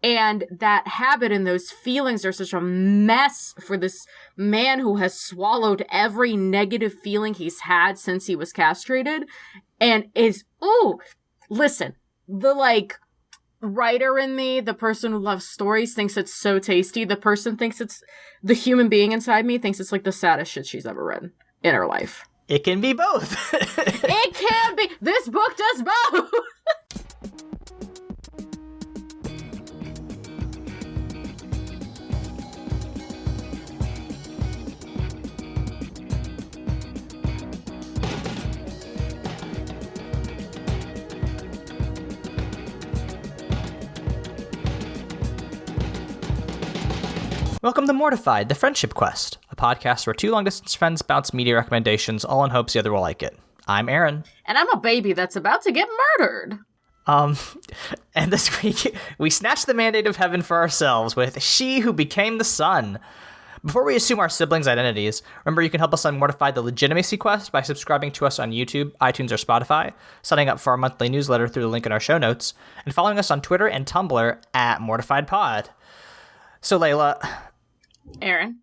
And that habit and those feelings are such a mess for this man who has swallowed every negative feeling he's had since he was castrated. And listen, the like writer in me, the person who loves stories, thinks it's so tasty. The human being inside me thinks it's like the saddest shit she's ever read in her life. It can be both. It can be. This book does both. Welcome to Mortified, the Friendship Quest, a podcast where two long-distance friends bounce media recommendations, all in hopes the other will like it. I'm Aaron. And I'm a baby that's about to get murdered. And this week, we snatched the mandate of heaven for ourselves with She Who Became the Sun. Before we assume our siblings' identities, remember you can help us on Mortified the Legitimacy Quest by subscribing to us on YouTube, iTunes, or Spotify, signing up for our monthly newsletter through the link in our show notes, and following us on Twitter and Tumblr at MortifiedPod. So, Leyla... Aaron?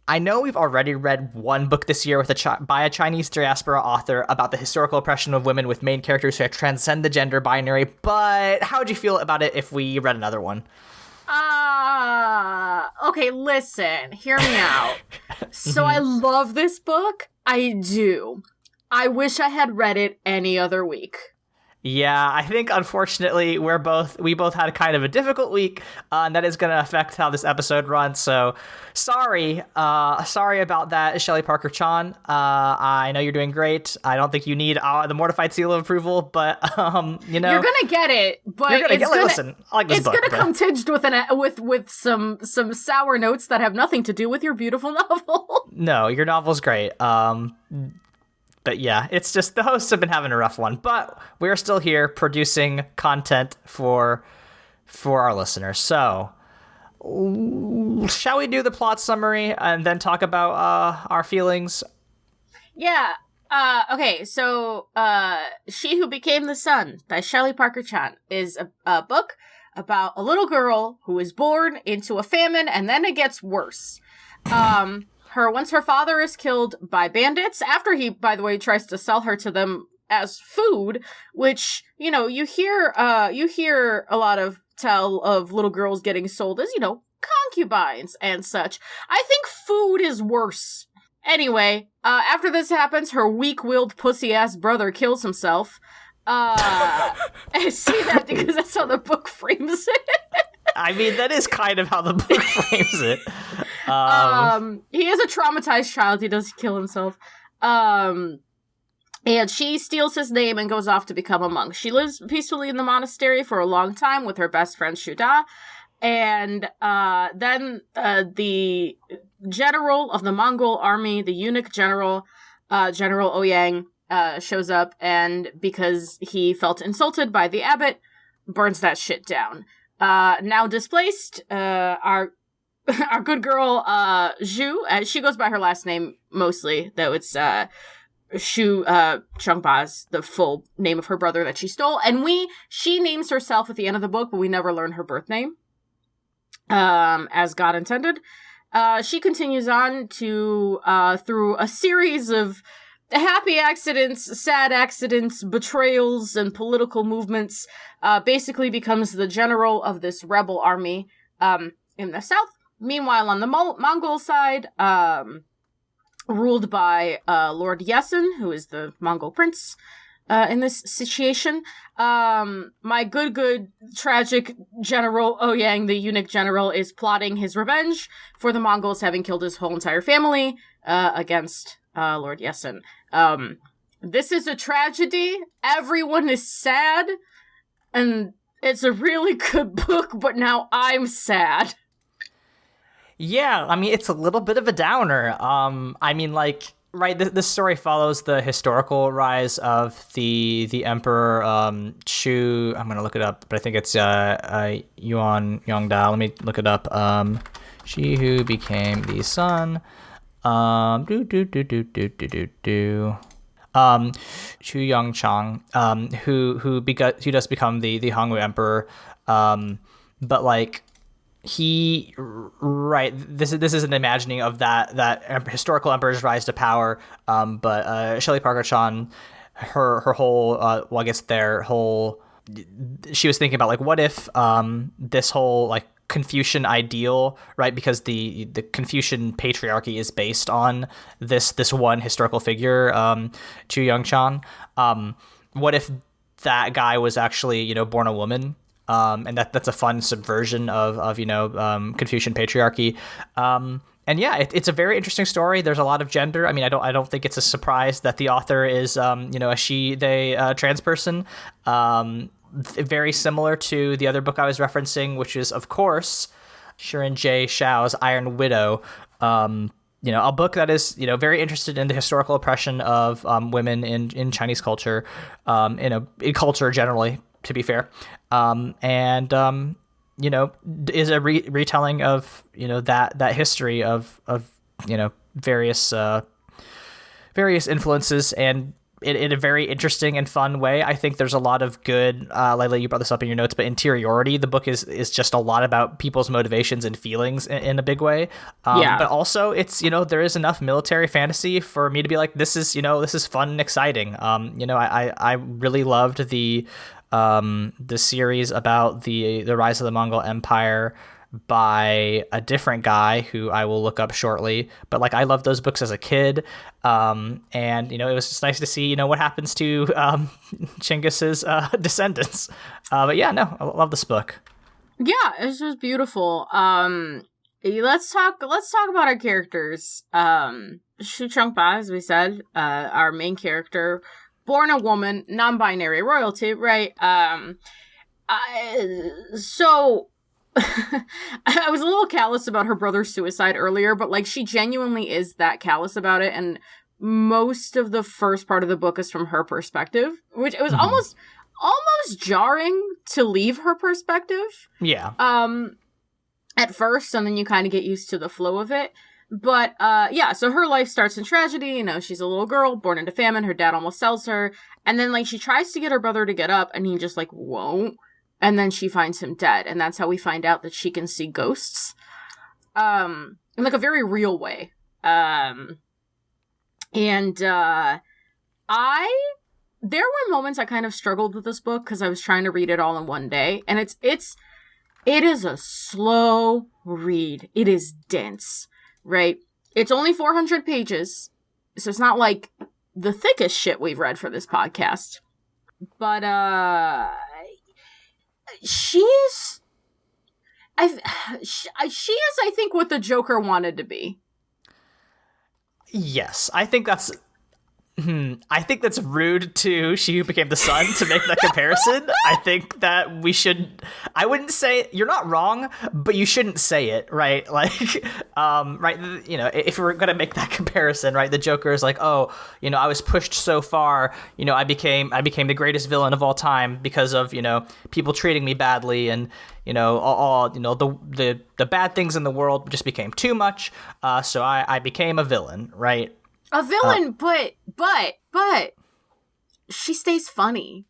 I know we've already read one book this year by a Chinese diaspora author about the historical oppression of women with main characters who transcend the gender binary, but how would you feel about it if we read another one? Okay, listen, hear me out. So I love this book. I do. I wish I had read it any other week. Yeah, I think unfortunately we both had kind of a difficult week, and that is going to affect how this episode runs. So sorry about that, Shelley Parker-Chan. I know you're doing great. I don't think you need the Mortified seal of approval, but you're gonna get it. But listen, I like this book. It's gonna come tinged with some sour notes that have nothing to do with your beautiful novel. No, your novel's great. But yeah, it's just the hosts have been having a rough one, but we're still here producing content for our listeners. So, shall we do the plot summary and then talk about our feelings? Yeah. Okay. So, She Who Became the Sun by Shelley Parker-Chan is a book about a little girl who is born into a famine, and then it gets worse. Once her father is killed by bandits, after he, by the way, tries to sell her to them as food, which, you hear a lot of tell of little girls getting sold as, concubines and such. I think food is worse. Anyway, after this happens, her weak-willed pussy-ass brother kills himself. I say that because that's how the book frames it. I mean, that is kind of how the book frames it. He is a traumatized child. He does kill himself. And she steals his name and goes off to become a monk. She lives peacefully in the monastery for a long time with her best friend Shuda. And then the general of the Mongol army, the eunuch general, General Ouyang, shows up, and because he felt insulted by the abbot, burns that shit down. Now displaced, our good girl, Zhu, she goes by her last name mostly, though it's, Shu, Changba's the full name of her brother that she stole, and she names herself at the end of the book, but we never learn her birth name, as God intended. She continues on to, through a series of happy accidents, sad accidents, betrayals, and political movements, basically becomes the general of this rebel army in the south. Meanwhile, on the Mongol side, ruled by Lord Yesin, who is the Mongol prince in this situation, my good, tragic General Ouyang, the eunuch general, is plotting his revenge for the Mongols having killed his whole entire family against Lord Yesin. This is a tragedy. Everyone is sad. And it's a really good book, but now I'm sad. Yeah, I mean, it's a little bit of a downer. Right, this story follows the historical rise of the emperor, Shu. I'm going to look it up, but I think it's Yuan Yongda. Let me look it up. She Who Became the Sun. Chu Yongchang, who does become the Hongwu emperor, but like this is an imagining of that historical emperor's rise to power. But Shelley Parker-Chan, her whole well, I guess their whole, she was thinking about like, what if this whole like Confucian ideal, right? Because the Confucian patriarchy is based on this one historical figure, Chu Young-chan. What if that guy was actually, born a woman? And that's a fun subversion of Confucian patriarchy. And yeah, it's a very interesting story. There's a lot of gender. I mean, I don't think it's a surprise that the author is a she, they, trans person. Very similar to the other book I was referencing, which is, of course, Xiran J. Shao's Iron Widow. A book that is, very interested in the historical oppression of women in Chinese culture, in culture generally, to be fair, is a retelling of that history of various influences, and in a very interesting and fun way. I think there's a lot of good, Leyla, you brought this up in your notes, but interiority. The book is just a lot about people's motivations and feelings in a big way. But also it's, there is enough military fantasy for me to be like, this is fun and exciting. I really loved the series about the rise of the Mongol Empire by a different guy who I will look up shortly, but like I loved those books as a kid, and it was just nice to see what happens to Chinggis's descendants. But yeah, no, I love this book. Yeah, this was beautiful. Let's talk about our characters. Shu Changpa, as we said, our main character, born a woman, non-binary royalty, right? So I was a little callous about her brother's suicide earlier, but like she genuinely is that callous about it, and most of the first part of the book is from her perspective, which it was almost jarring to leave her perspective. Yeah. At first, and then you kind of get used to the flow of it. But so her life starts in tragedy. She's a little girl born into famine. Her dad almost sells her, and then like she tries to get her brother to get up, and he just like won't. And then she finds him dead, and that's how we find out that she can see ghosts, in like a very real way. There were moments I kind of struggled with this book because I was trying to read it all in one day, and it is a slow read. It is dense, right? It's only 400 pages, so it's not like the thickest shit we've read for this podcast, but she is, I think, what the Joker wanted to be. Yes, I think that's rude to She Who Became the Sun to make that comparison. I think that I wouldn't say, you're not wrong, but you shouldn't say it, right? Like, right, if we're going to make that comparison, right, the Joker is like, oh, I was pushed so far, I became the greatest villain of all time because of, people treating me badly, and, all the bad things in the world just became too much, so I became a villain, right? A villain, but she stays funny.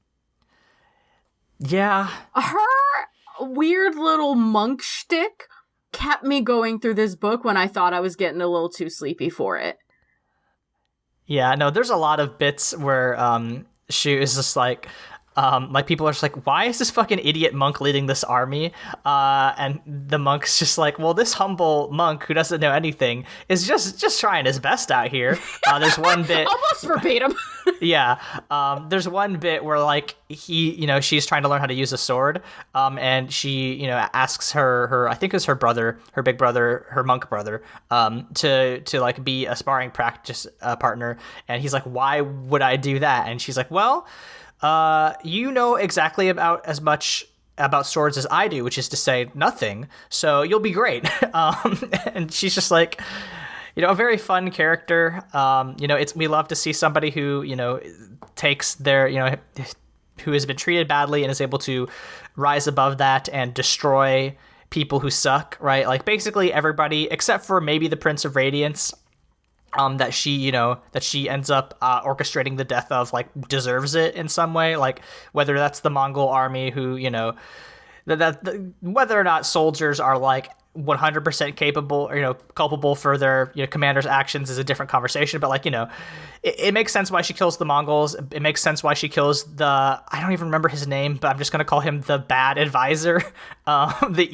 Yeah. Her weird little monk shtick kept me going through this book when I thought I was getting a little too sleepy for it. Yeah, no, there's a lot of bits where she is just like people are just like, why is this fucking idiot monk leading this army? And the monk's just like, well, this humble monk who doesn't know anything is just trying his best out here. There's one bit almost verbatim. Yeah. There's one bit where like she's trying to learn how to use a sword. And she, asks her, I think it was her brother, her big brother, her monk brother, to like be a sparring practice partner. And he's like, why would I do that? And she's like, well, you know exactly about as much about swords as I do, which is to say nothing. So you'll be great. And she's just like, a very fun character. We love to see somebody who, takes their, who has been treated badly and is able to rise above that and destroy people who suck, right? Like basically everybody except for maybe the Prince of Radiance, that she ends up orchestrating the death of, like, deserves it in some way, like whether that's the Mongol army who, whether or not soldiers are like 100% capable or culpable for their commander's actions is a different conversation, but like it makes sense why she kills the Mongols. It makes sense why she kills I don't even remember his name, but I'm just gonna call him the bad advisor, the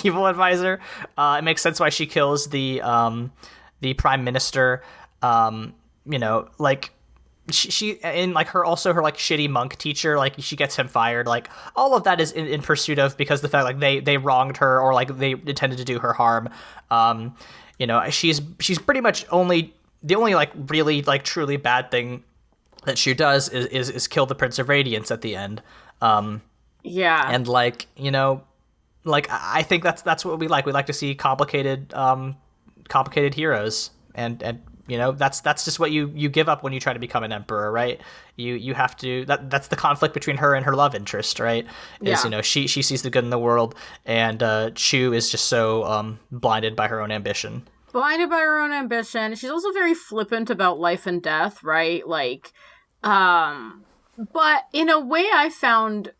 evil advisor. It makes sense why she kills the prime minister. Like she in like her like shitty monk teacher, like she gets him fired. Like all of that is in pursuit of, because the fact like they wronged her, or like they intended to do her harm. She's pretty much the only like really like truly bad thing that she does is kill the Prince of Radiance at the end. Yeah. And like like I think that's what we like. We like to see complicated heroes, and that's just what you give up when you try to become an emperor, right? You have to, that's the conflict between her and her love interest, right? Is she sees the good in the world, and Chu is just so blinded by her own ambition. She's also very flippant about life and death, right? Like, but in a way I found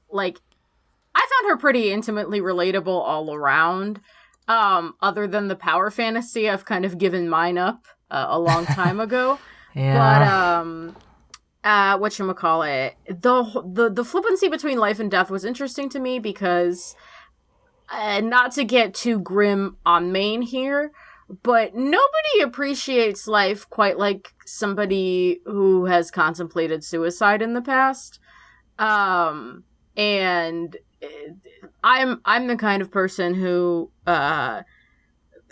her pretty intimately relatable all around. Other than the power fantasy, I've kind of given mine up a long time ago. Yeah. But whatchamacallit, the flippancy between life and death was interesting to me because, not to get too grim on Maine here, but nobody appreciates life quite like somebody who has contemplated suicide in the past. And I'm the kind of person who I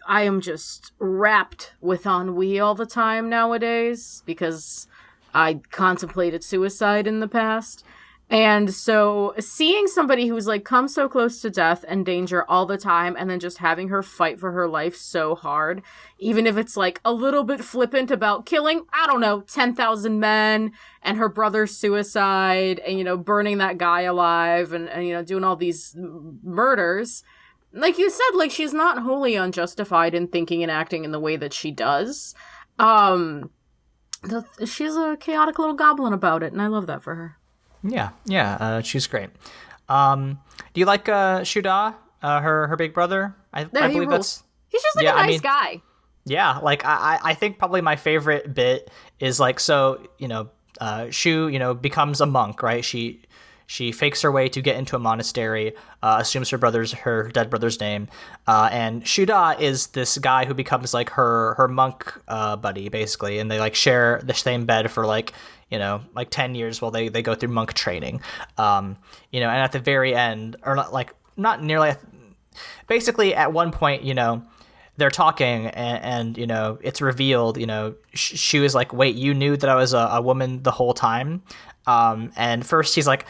am just wrapped with ennui all the time nowadays because I contemplated suicide in the past. And so seeing somebody who's like come so close to death and danger all the time, and then just having her fight for her life so hard, even if it's like a little bit flippant about killing, I don't know, 10,000 men and her brother's suicide and, burning that guy alive and doing all these murders. Like you said, like she's not wholly unjustified in thinking and acting in the way that she does. She's a chaotic little goblin about it, and I love that for her. Yeah, she's great. Do you like Shuda, her big brother? I believe he's just like a nice guy. Yeah, like I think probably my favorite bit is like, so Shu becomes a monk, right? She fakes her way to get into a monastery, assumes her dead brother's name, and Shuda is this guy who becomes like her monk buddy, basically, and they like share the same bed for like 10 years while they go through monk training. And at the very end, or not nearly, basically at one point, they're talking and it's revealed, Shu is like, wait, you knew that I was a woman the whole time? And first he's like,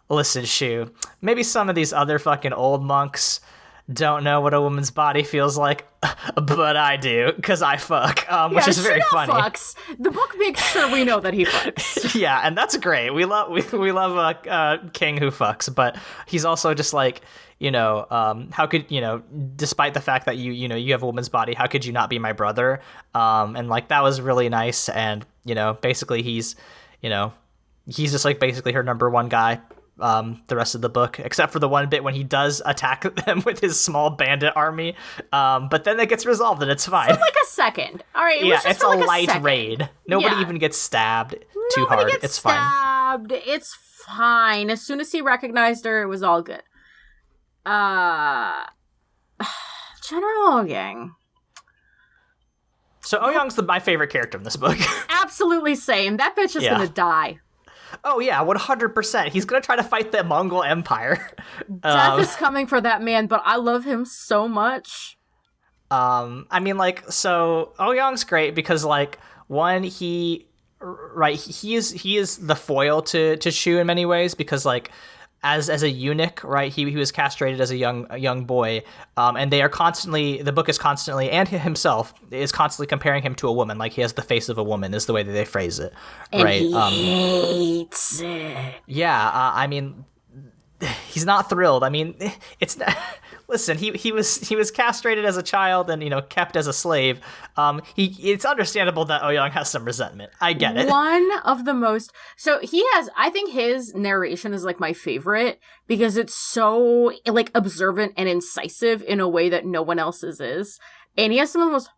listen, Shu, maybe some of these other fucking old monks don't know what a woman's body feels like, but I do, because I fuck, which is very funny. Fucks. The book makes sure we know that he fucks. Yeah, and that's great. We love a king who fucks, but he's also just like, how could, despite the fact that you have a woman's body, how could you not be my brother? And like, that was really nice. And, basically he's just like basically her number one guy the rest of the book, except for the one bit when he does attack them with his small bandit army, but then it gets resolved and it's fine. For like a second. All right, it's a light raid. Nobody even gets stabbed too hard. It's fine. It's fine. As soon as he recognized her, it was all good. General Ouyang. So Ouyang's my favorite character in this book. Absolutely same. That bitch is gonna die. Oh yeah, 100%. He's gonna try to fight the Mongol Empire. Death is coming for that man, but I love him so much. I mean, like, so Ouyang's great because, like, one, he is the foil to Shu in many ways, because like as a eunuch, right? He was castrated as a young boy, and they are constantly, the book is constantly, and he himself is constantly comparing him to a woman. Like, he has the face of a woman, is the way that they phrase it, and right? He hates it. Yeah, I mean, he's not thrilled. I mean, it's not, listen. He was castrated as a child and kept as a slave. It's understandable that Ouyang has some resentment. I get it. One of the most so he has. I think his narration is like my favorite because it's so like observant and incisive in a way that no one else's is. And he has some of the most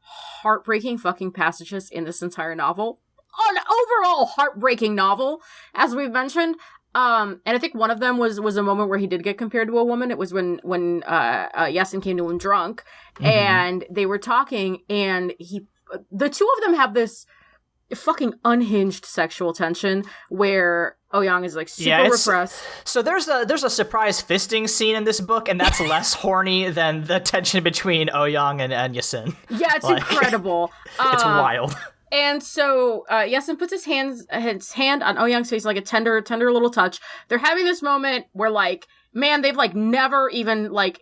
heartbreaking fucking passages in this entire novel. An overall heartbreaking novel, as we've mentioned. And I think one of them was a moment where he did get compared to a woman. It was when Yasin came to him drunk, and they were talking, and the two of them have this fucking unhinged sexual tension where Ouyang is like super repressed. So there's a surprise fisting scene in this book, and that's less horny than the tension between Ouyang and Yasin. Yeah, it's incredible. It's wild. And so Yasin puts his hand on Ouyang's face, like a tender little touch. They're having this moment where, like, man, they've like never even like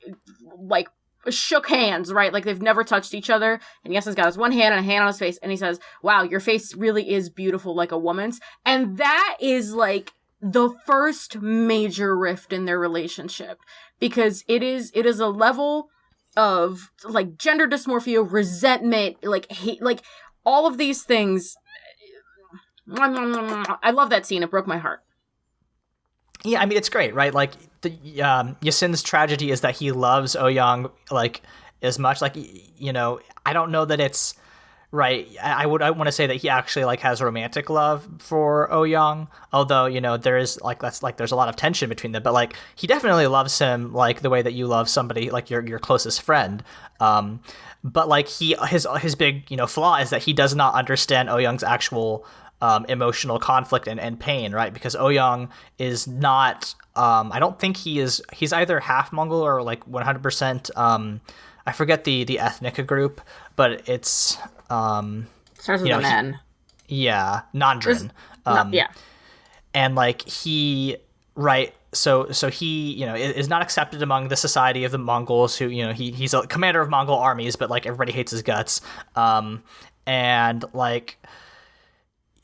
shook hands, right? Like they've never touched each other. And Yasin's got his one hand and a hand on his face, and he says, "Wow, your face really is beautiful, like a woman's." And that is like the first major rift in their relationship, because it is a level of like gender dysmorphia, resentment, like hate, like all of these things. I love that scene. It broke my heart. Yeah, I mean, it's great, right? Like, Yasin's tragedy is that he loves Ouyang, like, as much. Like, I don't know that it's right. I want to say that he actually, like, has romantic love for Ouyang, although, there is, like, there's a lot of tension between them. But, like, he definitely loves him, like, the way that you love somebody, like, your closest friend. But, like, his big, flaw is that he does not understand Ouyang's actual emotional conflict and pain, right? Because Ouyang is not, I don't think he's either half Mongol or like 100%, I forget the ethnic group, but it's, starts with an N. Yeah, Nandrin. Yeah. And like right, so he, is not accepted among the society of the Mongols who, he's a commander of Mongol armies, but like everybody hates his guts. And like,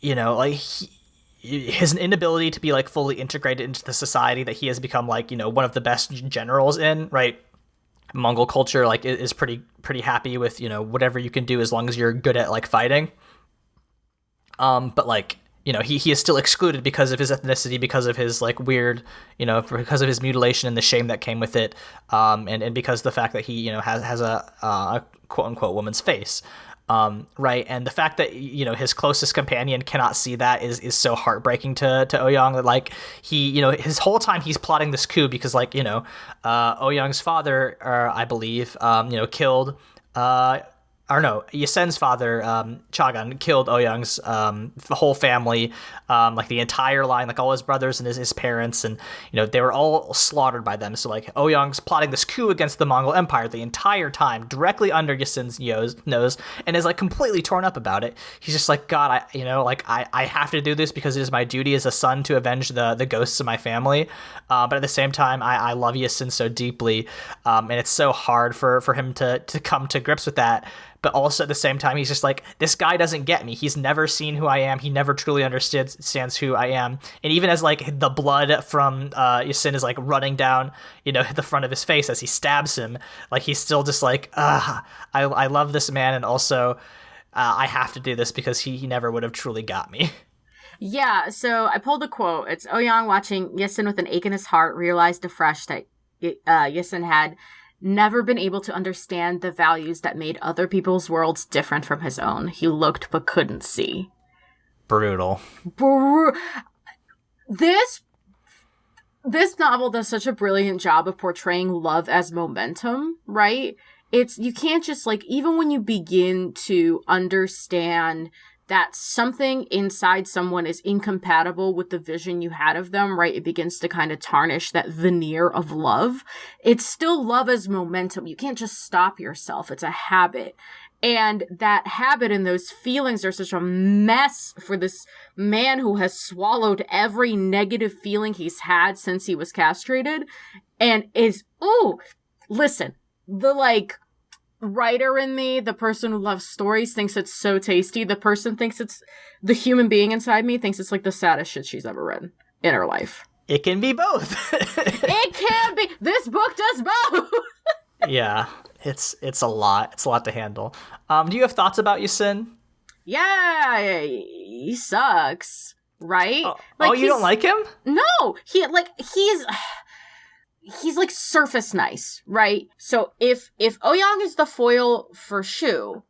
his inability to be like fully integrated into the society that he has become like, one of the best generals in, right? Mongol culture like is pretty happy with, whatever you can do as long as you're good at like fighting. But like, he is still excluded because of his ethnicity, because of his like weird, because of his mutilation and the shame that came with it. And because of the fact that he, has a quote unquote woman's face. Right, and the fact that his closest companion cannot see that is so heartbreaking to Ouyang, that like he his whole time he's plotting this coup because like Ouyang's father, I believe, killed Yasin's father, Chagan, killed Ouyang's whole family, like the entire line, like all his brothers and his parents, and they were all slaughtered by them. So like Ouyang's plotting this coup against the Mongol Empire the entire time, directly under Yasin's nose, and is like completely torn up about it. He's just like, God, I have to do this because it is my duty as a son to avenge the ghosts of my family. But at the same time, I love Yasin so deeply, and it's so hard for him to come to grips with that. But also at the same time, he's just like, this guy doesn't get me. He's never seen who I am. He never truly understands who I am. And even as like the blood from Yasin is like running down, the front of his face as he stabs him, like he's still just like, I love this man, and also I have to do this because he never would have truly got me. Yeah, so I pulled a quote. It's Ouyang, watching Yasin with an ache in his heart, realized afresh that Yasin had never been able to understand the values that made other people's worlds different from his own. He looked but couldn't see. Brutal. This novel does such a brilliant job of portraying love as momentum, right? You can't just like, even when you begin to understand that something inside someone is incompatible with the vision you had of them, right? It begins to kind of tarnish that veneer of love. It's still love as momentum. You can't just stop yourself. It's a habit. And that habit and those feelings are such a mess for this man who has swallowed every negative feeling he's had since he was castrated. And listen, the like writer in me, the person who loves stories, thinks it's so tasty. The person thinks it's the human being inside me thinks it's like the saddest shit she's ever read in her life. It can be both. It can be. This book does both. Yeah, it's a lot. It's a lot to handle. Do you have thoughts about Xiran? Yeah, he sucks, right? You don't like him? No, he's like surface nice, right? So if Ouyang is the foil for Shu,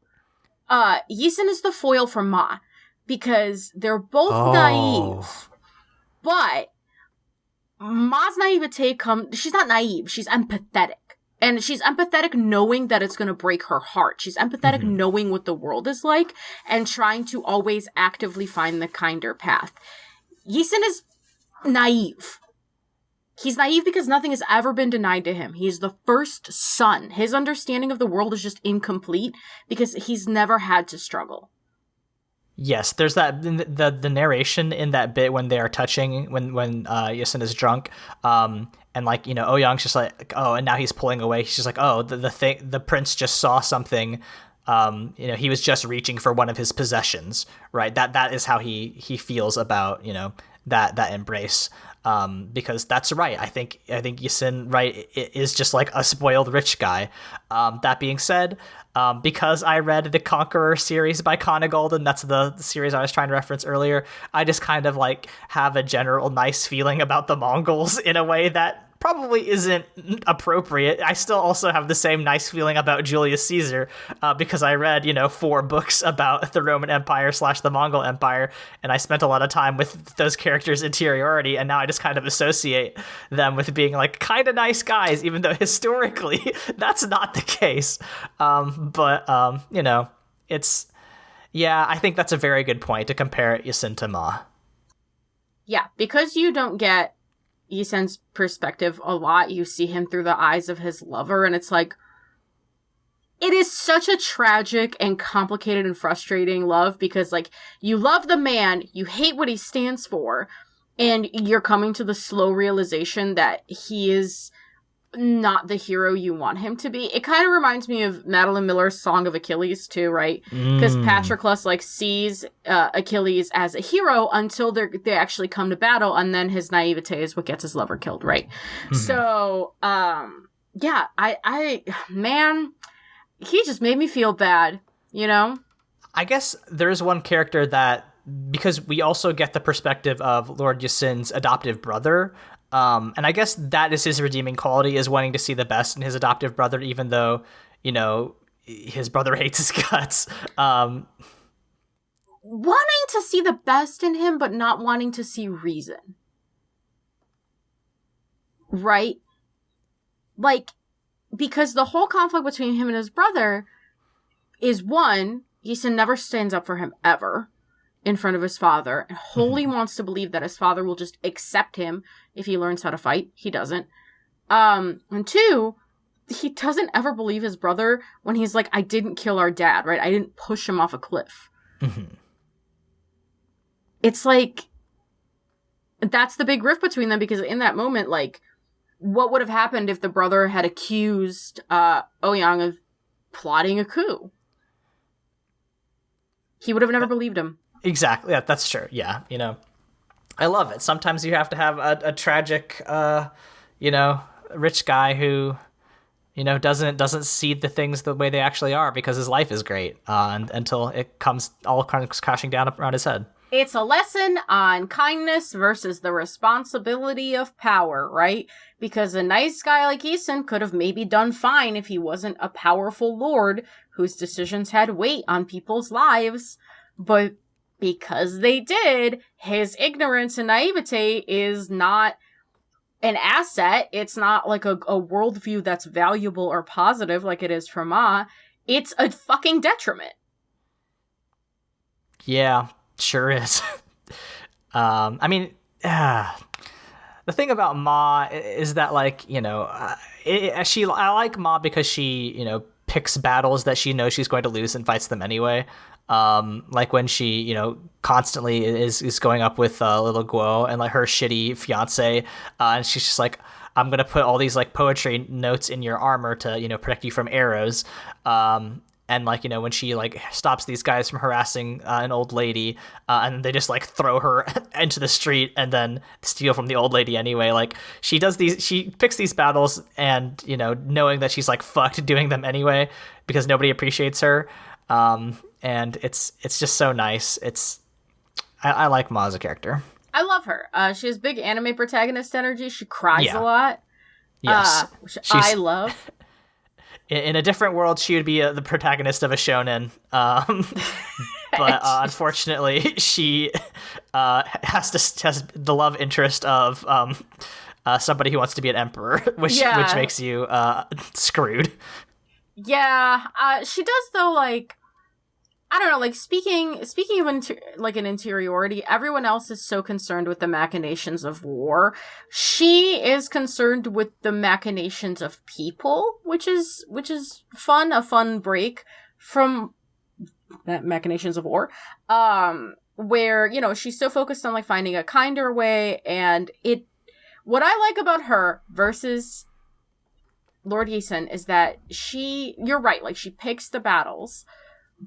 Xiran is the foil for Ma, because they're both naive, but Ma's naivete she's not naive, she's empathetic. And she's empathetic knowing that it's going to break her heart. She's empathetic knowing what the world is like and trying to always actively find the kinder path. Xiran is naive. He's naive because nothing has ever been denied to him. He is the first son. His understanding of the world is just incomplete because he's never had to struggle. Yes, there's that the narration in that bit when they are touching when Xiran is drunk, and like, you know, Ouyang's just like, oh, and now he's pulling away. He's just like, oh, the prince just saw something. You know, he was just reaching for one of his possessions, right? That is how he feels about, you know, that embrace. Because that's right. I think Xiran, right, is just like a spoiled rich guy. That being said, because I read the Conqueror series by Conn Iggulden, that's the series I was trying to reference earlier, I just kind of like have a general nice feeling about the Mongols in a way that probably isn't appropriate. I still also have the same nice feeling about Julius Caesar, because I read, you know, 4 books about the Roman Empire / the Mongol Empire, and I spent a lot of time with those characters' interiority, and now I just kind of associate them with being like kind of nice guys, even though historically that's not the case. But you know, I think that's a very good point to compare Xiran to Ma. Yeah, because you don't get Xiran's perspective a lot, you see him through the eyes of his lover, and it's like, it is such a tragic and complicated and frustrating love, because like, you love the man, you hate what he stands for, and you're coming to the slow realization that he is not the hero you want him to be. It kind of reminds me of Madeline Miller's Song of Achilles too, right? Because Patroclus like sees Achilles as a hero until they actually come to battle, and then his naivete is what gets his lover killed, right? So yeah, I man, he just made me feel bad, you know? I guess there's one character that, because we also get the perspective of Lord Xiran's adoptive brother, and I guess that is his redeeming quality, is wanting to see the best in his adoptive brother, even though, you know, his brother hates his guts. Wanting to see the best in him, but not wanting to see reason. Right? Like, because the whole conflict between him and his brother is, one, Xiran never stands up for him ever in front of his father, and wholly wants to believe that his father will just accept him if he learns how to fight. He doesn't. And 2, he doesn't ever believe his brother when he's like, I didn't kill our dad, right? I didn't push him off a cliff. It's like, that's the big rift between them, because in that moment, like, what would have happened if the brother had accused Ouyang of plotting a coup? He would have never believed him. Exactly. Yeah, that's true. Yeah, you know, I love it. Sometimes you have to have a tragic, you know, rich guy who, you know, doesn't see the things the way they actually are, because his life is great, until it comes crashing down around his head. It's a lesson on kindness versus the responsibility of power, right? Because a nice guy like Xiran could have maybe done fine if he wasn't a powerful lord whose decisions had weight on people's lives, but because they did, his ignorance and naivete is not an asset. It's not like a worldview that's valuable or positive like it is for Ma. It's a fucking detriment. Yeah, sure is. I mean, the thing about Ma is that, like, you know, I like Ma because she, you know, picks battles that she knows she's going to lose and fights them anyway. Like when she, you know, constantly is going up with little Guo and like her shitty fiance, and she's just like, I'm gonna put all these like poetry notes in your armor to, you know, protect you from arrows. and like, you know, when she like stops these guys from harassing an old lady, and they just like throw her into the street and then steal from the old lady anyway. Like she picks these battles, and you know, knowing that she's like fucked doing them anyway because nobody appreciates her. And it's just so nice. I like Ma as a character. I love her. She has big anime protagonist energy. She cries a lot. Yes. Which I love. In a different world, she would be the protagonist of a shonen. But unfortunately, she has the love interest of somebody who wants to be an emperor, which makes you screwed. Yeah, she does though. Like, I don't know. Like speaking of an interiority, everyone else is so concerned with the machinations of war. She is concerned with the machinations of people, which is fun. A fun break from that machinations of war. Where, you know, she's so focused on like finding a kinder way, and what I like about her versus Lord Yeason is that you're right, like she picks the battles,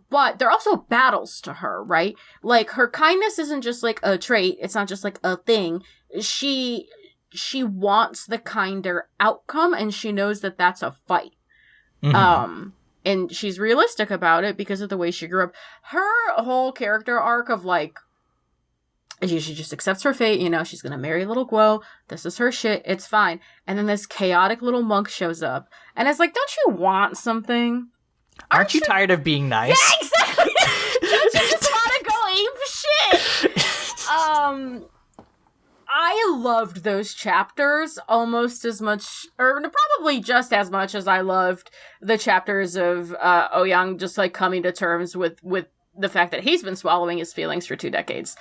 but they're also battles to her, right? Like her kindness isn't just like a trait, it's not just like a thing. She wants the kinder outcome, and she knows that that's a fight. Mm-hmm. And she's realistic about it because of the way she grew up. Her whole character arc of like, she just accepts her fate, you know, she's gonna marry little Guo, this is her shit, it's fine. And then this chaotic little monk shows up, and it's like, don't you want something? Aren't you tired of being nice? Yeah, exactly! Don't you just want to go ape shit? I loved those chapters almost as much, or probably just as much as I loved the chapters of Ouyang just like coming to terms with the fact that he's been swallowing his feelings for 2 decades.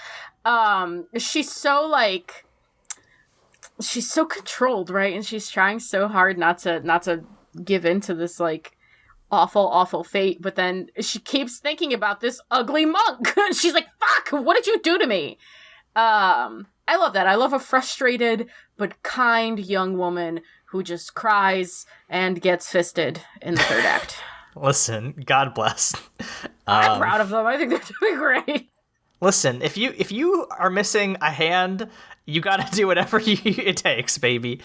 She's so controlled, right? And she's trying so hard not to give in to this like awful fate, but then she keeps thinking about this ugly monk. She's like, fuck, what did you do to me? I love that. I love a frustrated but kind young woman who just cries and gets fisted in the 3rd act. Listen, God bless. I'm proud of them. I think they're doing great. Listen, if you are missing a hand, you gotta do whatever it takes, baby.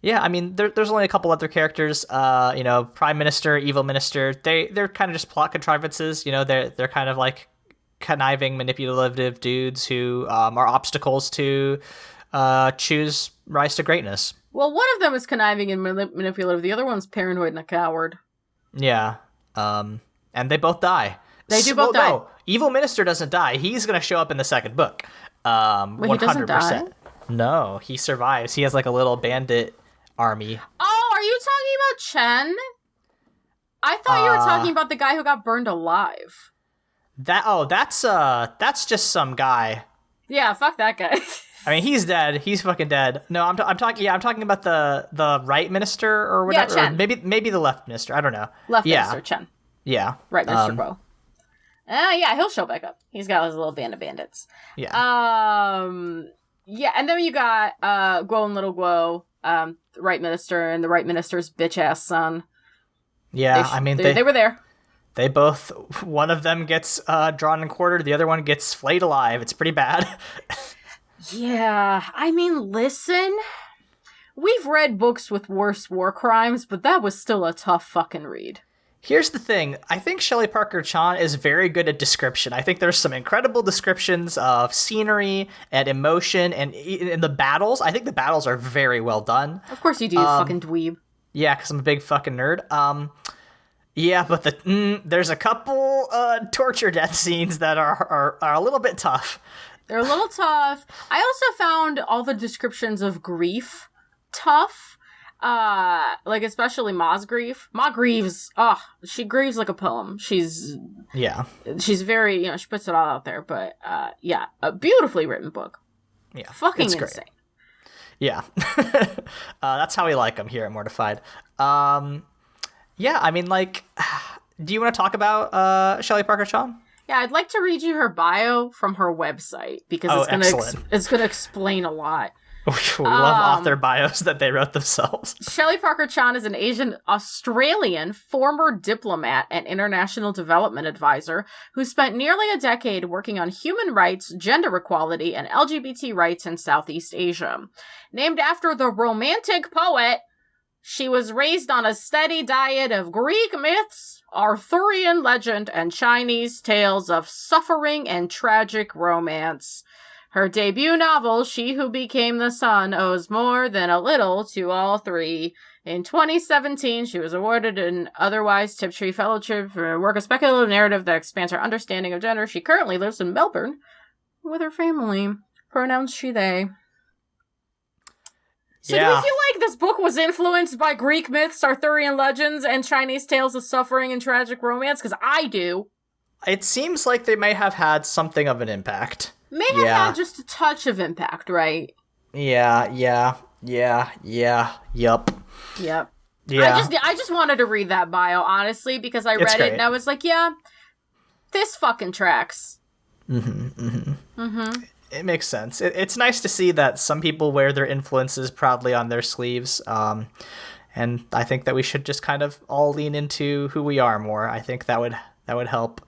Yeah, I mean, there's only a couple other characters. You know, Prime Minister, Evil Minister. They're kind of just plot contrivances. You know, they're kind of like conniving, manipulative dudes who are obstacles to choose rise to greatness. Well, one of them is conniving and manipulative. The other one's paranoid and a coward. Yeah, and they both die. They do both die. No, Evil Minister doesn't die. He's going to show up in the 2nd book. 100%. He doesn't die? No, he survives. He has like a little bandit army. Oh, are you talking about Chen? I thought you were talking about the guy who got burned alive. That's just some guy. Yeah, fuck that guy. I mean, he's dead. He's fucking dead. No, I'm talking about the right minister or whatever. Yeah, Chen. Or maybe the left minister. I don't know. Minister Chen. Yeah. Right minister Guo. Yeah, he'll show back up. He's got his little band of bandits. Yeah. Yeah, and then you got Guo and little Guo, the right minister and the right minister's bitch ass son. Yeah, they were there. They both, one of them gets drawn and quartered, the other one gets flayed alive. It's pretty bad. Yeah, I mean, listen, we've read books with worse war crimes, but that was still a tough fucking read. Here's the thing. I think Shelley Parker-Chan is very good at description. I think there's some incredible descriptions of scenery and emotion, and in the battles, I think the battles are very well done. Of course you do, you fucking dweeb. Yeah, because I'm a big fucking nerd. Yeah, but there's a couple torture death scenes that are a little bit tough. They're a little tough. I also found all the descriptions of grief tough. Like especially Ma's grief. Ma grieves. She grieves like a poem. She's very, you know, she puts it all out there. But yeah, a beautifully written book. Yeah, fucking it's insane. Great. Yeah, that's how we like them here at Mortified. Yeah, I mean, like, do you want to talk about Shelley Parker-Chan? Yeah, I'd like to read you her bio from her website because it's gonna explain a lot. We love author bios that they wrote themselves. Shelley Parker-Chan is an Asian Australian former diplomat and international development advisor who spent nearly a decade working on human rights, gender equality, and LGBT rights in Southeast Asia. Named after the Romantic poet, she was raised on a steady diet of Greek myths, Arthurian legend, and Chinese tales of suffering and tragic romance. Her debut novel, She Who Became the Sun, owes more than a little to all three. In 2017, she was awarded an otherwise Tiptree Fellowship for a work of speculative narrative that expands her understanding of gender. She currently lives in Melbourne with her family. Pronouns she, they. So do we feel like this book was influenced by Greek myths, Arthurian legends, and Chinese tales of suffering and tragic romance? Because I do. It seems like they may have had something of an impact. May have had just a touch of impact, right? Yup. Yeah. I just wanted to read that bio, honestly, because I read it and I was like, yeah, this fucking tracks. It makes sense. It's nice to see that some people wear their influences proudly on their sleeves. And I think that we should just kind of all lean into who we are more. I think that would help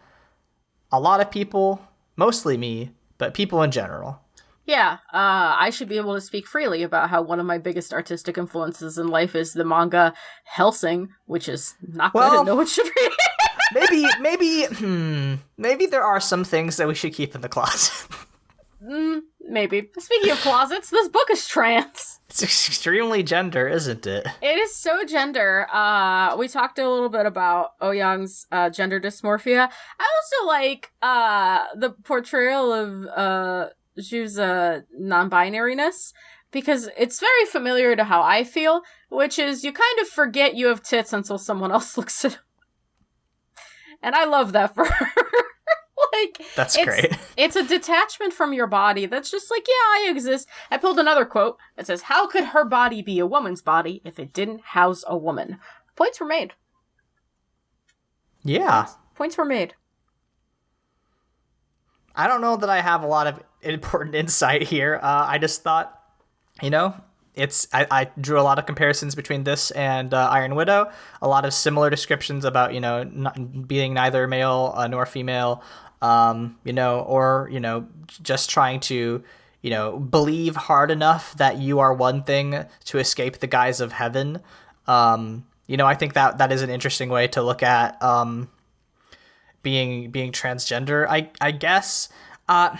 a lot of people, mostly me, but people in general. Yeah, I should be able to speak freely about how one of my biggest artistic influences in life is the manga Hellsing, which is not good and no one should read. maybe there are some things that we should keep in the closet. Maybe. Speaking of closets, this book is trans. It's extremely gender, isn't it? It is so gender. We talked a little bit about Oh-Young's gender dysmorphia. I also like the portrayal of Zhu's non-binariness, because it's very familiar to how I feel, which is you kind of forget you have tits until someone else looks at them. And I love that for her. That's great. It's a detachment from your body that's just like, yeah, I exist. I pulled another quote that says, how could her body be a woman's body if it didn't house a woman? Points were made. Yeah. Points were made. I don't know that I have a lot of important insight here. I just thought, I drew a lot of comparisons between this and Iron Widow. A lot of similar descriptions about, not being neither male nor female, just trying to, believe hard enough that you are one thing to escape the guise of heaven. I think that is an interesting way to look at being transgender. I guess. I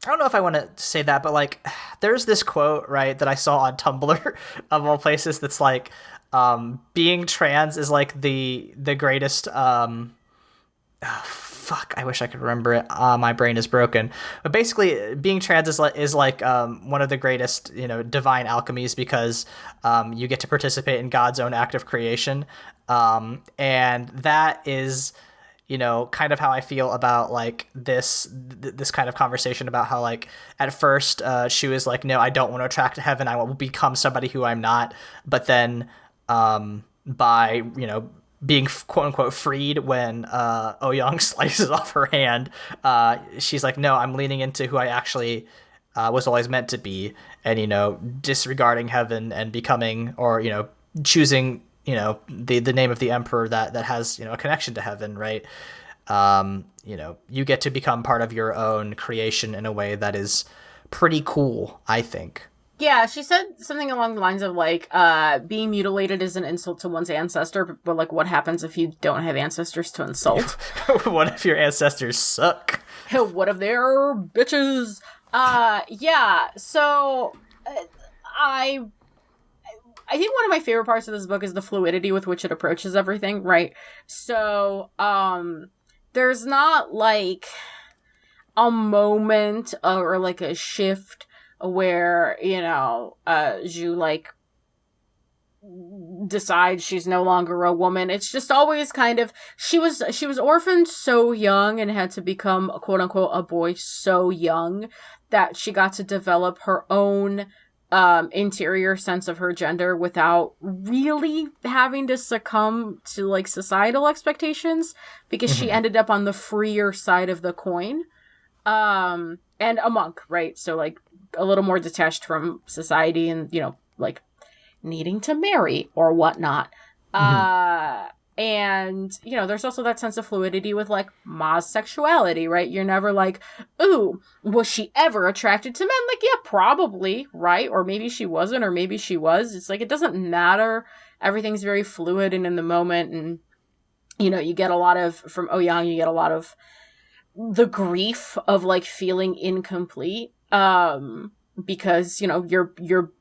don't know if I want to say that, but there's this quote, right, that I saw on Tumblr of all places that's being trans is the greatest. I wish I could remember it. My brain is broken. But basically, being trans is one of the greatest, divine alchemies, because you get to participate in God's own act of creation, and that is, kind of how I feel about this kind of conversation about how at first she was like, no, I don't want to attract to heaven. I will become somebody who I'm not. But then by being quote unquote freed when Oh-Young slices off her hand, she's like, no, I'm leaning into who I actually was always meant to be, and disregarding heaven and becoming, or choosing the name of the emperor that has a connection to heaven, right? You get to become part of your own creation in a way that is pretty cool, I think. Yeah, she said something along the lines of being mutilated is an insult to one's ancestor, but what happens if you don't have ancestors to insult? What if your ancestors suck? What if they're bitches? Yeah, so I think one of my favorite parts of this book is the fluidity with which it approaches everything, right? So, there's not a moment or a shift where, Zhu, decides she's no longer a woman. It's just always kind of, she was orphaned so young and had to become, quote unquote, a boy so young that she got to develop her own interior sense of her gender without really having to succumb to societal expectations, because she ended up on the freer side of the coin. And a monk, right? So a little more detached from society and, like needing to marry or whatnot. And, there's also that sense of fluidity with, like, Ma's sexuality, right? You're never like, ooh, was she ever attracted to men? Like, yeah, probably, right? Or maybe she wasn't, or maybe she was. It's like, it doesn't matter. Everything's very fluid and in the moment. And, you get a lot of, from Ouyang, you get a lot of the grief of, like, feeling incomplete. Because, your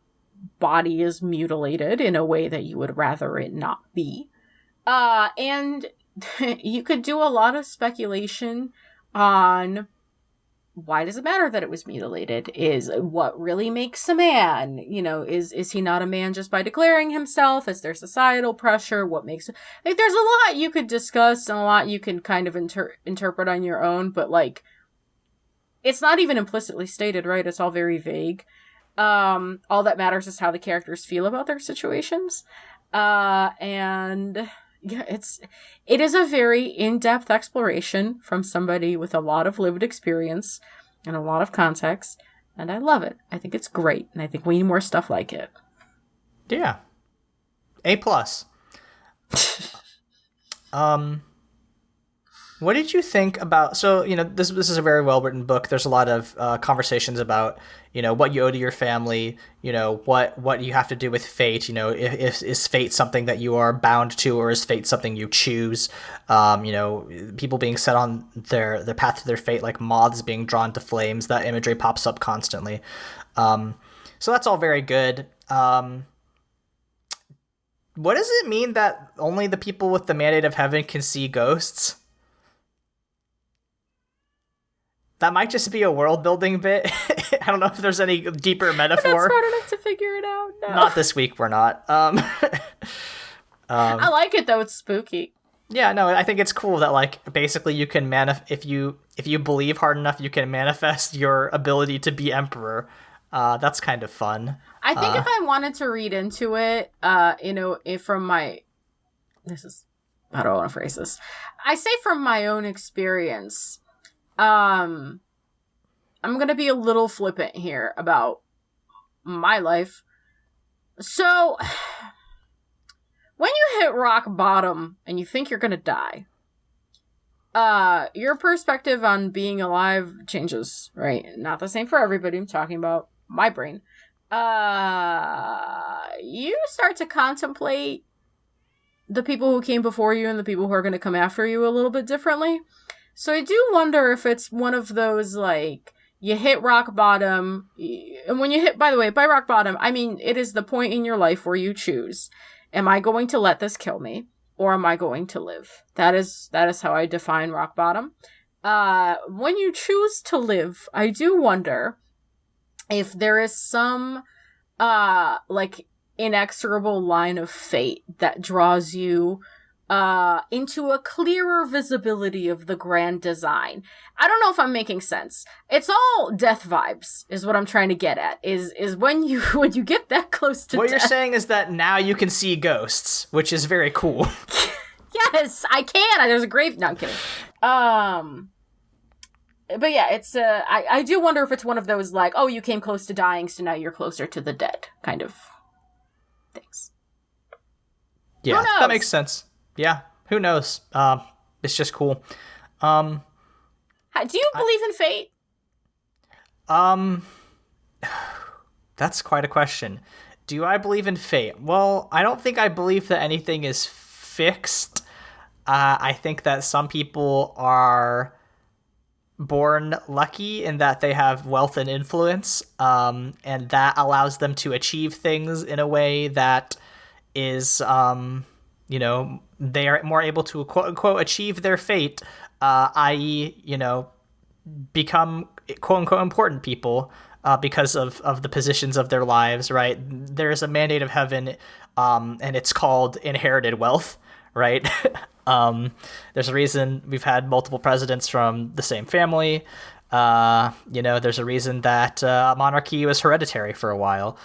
body is mutilated in a way that you would rather it not be. And you could do a lot of speculation on why does it matter that it was mutilated? Is what really makes a man? Is he not a man just by declaring himself? Is there societal pressure? What makes it? Like, there's a lot you could discuss and a lot you can kind of interpret on your own, but, like, it's not even implicitly stated, right? It's all very vague. All that matters is how the characters feel about their situations. And yeah, it is a very in-depth exploration from somebody with a lot of lived experience and a lot of context, and I love it. I think it's great, and I think we need more stuff like it. Yeah. A+. What did you think about, so, this is a very well-written book. There's a lot of conversations about, what you owe to your family, what you have to do with fate, if is fate something that you are bound to, or is fate something you choose, people being set on their path to their fate, like moths being drawn to flames. That imagery pops up constantly. So that's all very good. What does it mean that only the people with the mandate of heaven can see ghosts? That might just be a world-building bit. I don't know if there's any deeper metaphor. We're not smart enough to figure it out. No. Not this week, we're not. I like it, though. It's spooky. Yeah, no, I think it's cool that, like, basically you can if you believe hard enough, you can manifest your ability to be emperor. That's kind of fun. I think if I wanted to read into it, from my... How do I want to phrase this? I say from my own experience... I'm gonna be a little flippant here about my life. So, when you hit rock bottom and you think you're gonna die, your perspective on being alive changes, right? Not the same for everybody. I'm talking about my brain. You start to contemplate the people who came before you and the people who are gonna come after you a little bit differently. So I do wonder if it's one of those, like, you hit rock bottom, and when you hit, by the way, by rock bottom, I mean, it is the point in your life where you choose, am I going to let this kill me, or am I going to live? That is how I define rock bottom. When you choose to live, I do wonder if there is some, like, inexorable line of fate that draws you into a clearer visibility of the grand design. I don't know if I'm making sense. It's all death vibes, is what I'm trying to get at. Is when you get that close to what death. You're saying is that now you can see ghosts, which is very cool. Yes, I can. There's a grave. No, I'm kidding. But yeah, it's I do wonder if it's one of those, like, oh, you came close to dying, so now you're closer to the dead kind of things. Yeah, that makes sense. Yeah, who knows? It's just cool. Do you believe in fate? That's quite a question. Do I believe in fate? Well, I don't think I believe that anything is fixed. I think that some people are born lucky in that they have wealth and influence, and that allows them to achieve things in a way that is, they are more able to, quote unquote, achieve their fate, i.e., become, quote unquote, important people because of the positions of their lives, right? There's a mandate of heaven, and it's called inherited wealth, right? There's a reason we've had multiple presidents from the same family. There's a reason that monarchy was hereditary for a while.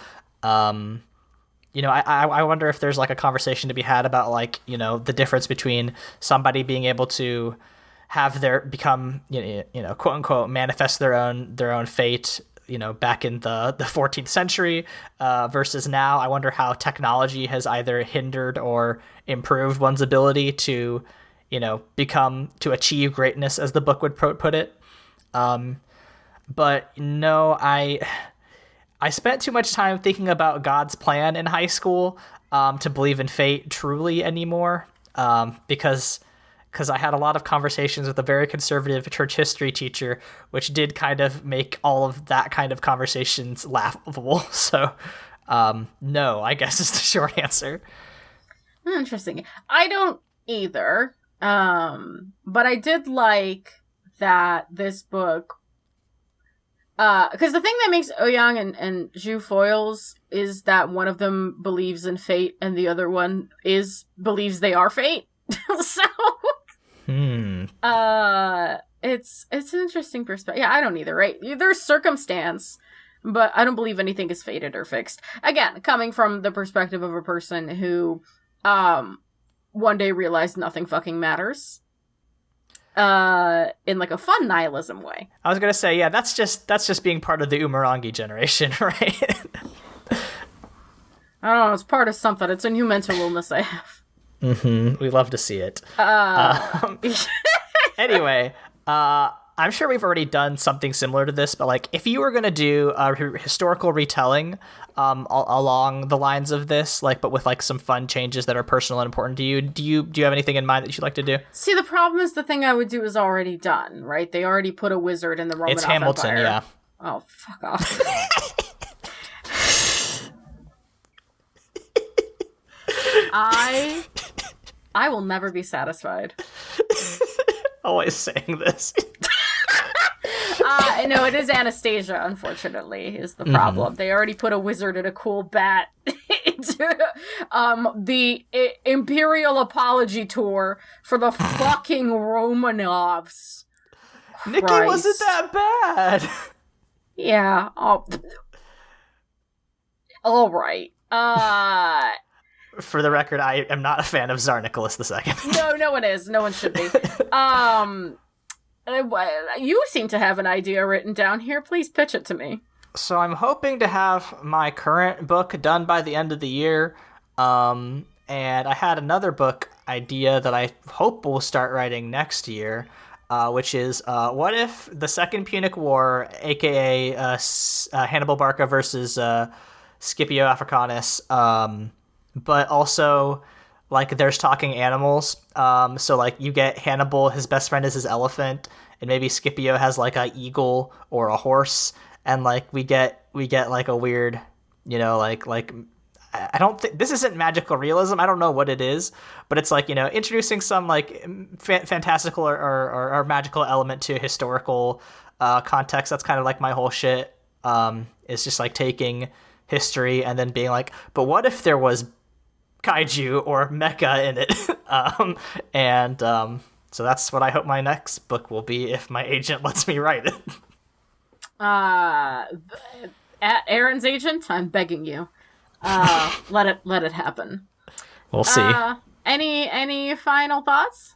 I wonder if there's, like, a conversation to be had about, like, the difference between somebody being able to have become, quote unquote, manifest their own fate back in the 14th century versus now. I wonder how technology has either hindered or improved one's ability to, to achieve greatness, as the book would put it. But no, I spent too much time thinking about God's plan in high school to believe in fate truly anymore, because I had a lot of conversations with a very conservative church history teacher, which did kind of make all of that kind of conversations laughable. So, no, I guess is the short answer. Interesting. I don't either, but I did like that this book, because the thing that makes Ouyang and Zhu foils is that one of them believes in fate and the other one believes they are fate. So it's an interesting perspective. Yeah, I don't either, right? There's circumstance, but I don't believe anything is fated or fixed. Again, coming from the perspective of a person who one day realized nothing fucking matters. In like a fun nihilism way. I was gonna say, yeah, that's just being part of the Umurangi generation, right? I don't know, it's part of something. It's a new mental illness I have. Mm-hmm. We love to see it. Anyway, I'm sure we've already done something similar to this, but like, if you were gonna do a historical retelling along the lines of this, like, but with like some fun changes that are personal and important to you, do you have anything in mind that you'd like to do? See, the problem is the thing I would do is already done, right? They already put a wizard in the Romanov It's Hamilton, Empire. yeah. Oh, fuck off. I will never be satisfied. Always saying this. No, it is Anastasia, unfortunately, is the problem. They already put a wizard and a cool bat into the Imperial Apology Tour for the fucking Romanovs. Nikki wasn't that bad. Yeah. Oh. All right. For the record, I am not a fan of Tsar Nicholas II. No one is. No one should be. You seem to have an idea written down here. Please pitch it to me. So I'm hoping to have my current book done by the end of the year. And I had another book idea that I hope we'll start writing next year, which is what if the Second Punic War, aka Hannibal Barca versus Scipio Africanus, but also like there's talking animals. So like you get Hannibal, his best friend is his elephant, and maybe Scipio has like a eagle or a horse, and like we get like a weird, like I don't think this isn't magical realism. I don't know what it is, but it's like, introducing some like fantastical or magical element to historical context. That's kind of like my whole shit. It's just like taking history and then being like, but what if there was kaiju or mecha in it? So that's what I hope my next book will be, if my agent lets me write it. At Aaron's agent, I'm begging you, let it happen. We'll see. Any final thoughts?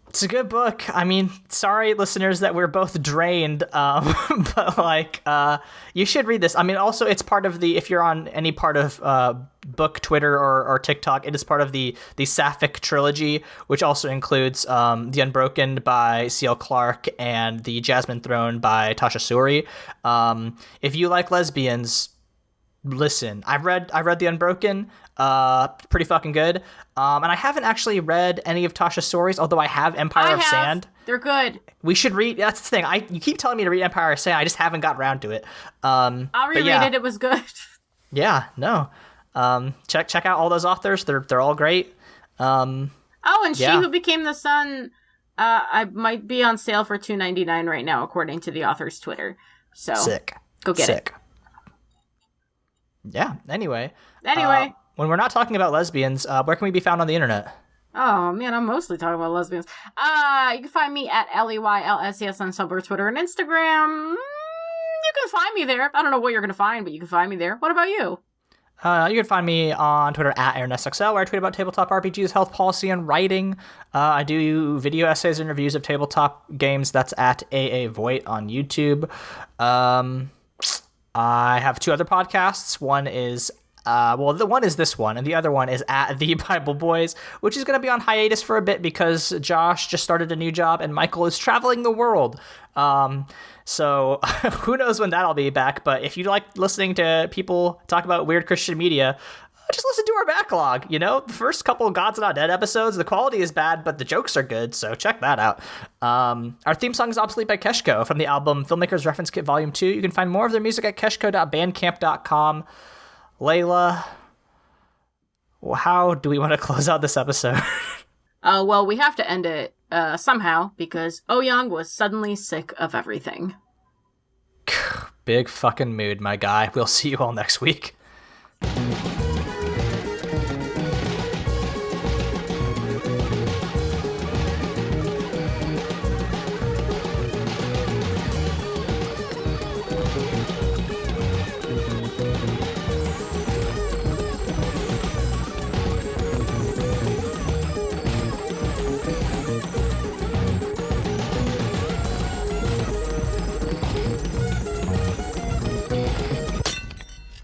It's a good book. I mean, sorry, listeners, that we're both drained, but like, you should read this. I mean, also, it's part of if you're on any part of book Twitter or TikTok, it is part of the Sapphic trilogy, which also includes The Unbroken by C.L. Clarke and The Jasmine Throne by Tasha Suri. If you like lesbians, listen. I read The Unbroken. Pretty fucking good. And I haven't actually read any of Tasha Suri's, although I have Empire of Sand. They're good. We should read. That's the thing. You keep telling me to read Empire of Sand. I just haven't got around to it. I'll reread it. It was good. Yeah. No. Check out all those authors. They're all great. And She Who Became the Sun. I might be on sale for $2.99 right now, according to the author's Twitter. So sick. Go get it. Yeah. Anyway. When we're not talking about lesbians, where can we be found on the internet? Oh, man, I'm mostly talking about lesbians. You can find me at LEYLSES on Tumblr, Twitter, and Instagram. You can find me there. I don't know what you're going to find, but you can find me there. What about you? You can find me on Twitter at AaronSXL, where I tweet about tabletop RPGs, health policy, and writing. I do video essays and reviews of tabletop games. That's at AA Voigt on YouTube. I have 2 other podcasts. One is the one is this one, and the other one is at The Bible Boys, which is going to be on hiatus for a bit because Josh just started a new job and Michael is traveling the world. So who knows when that'll be back, but if you like listening to people talk about weird Christian media, just listen to our backlog. The first couple of God's Not Dead episodes, the quality is bad, but the jokes are good, so check that out. Our theme song is Obsolete by Keshko from the album Filmmakers Reference Kit Volume 2. You can find more of their music at keshko.bandcamp.com. Leyla, how do we want to close out this episode? Well, we have to end it somehow, because Ouyang was suddenly sick of everything. Big fucking mood, my guy. We'll see you all next week.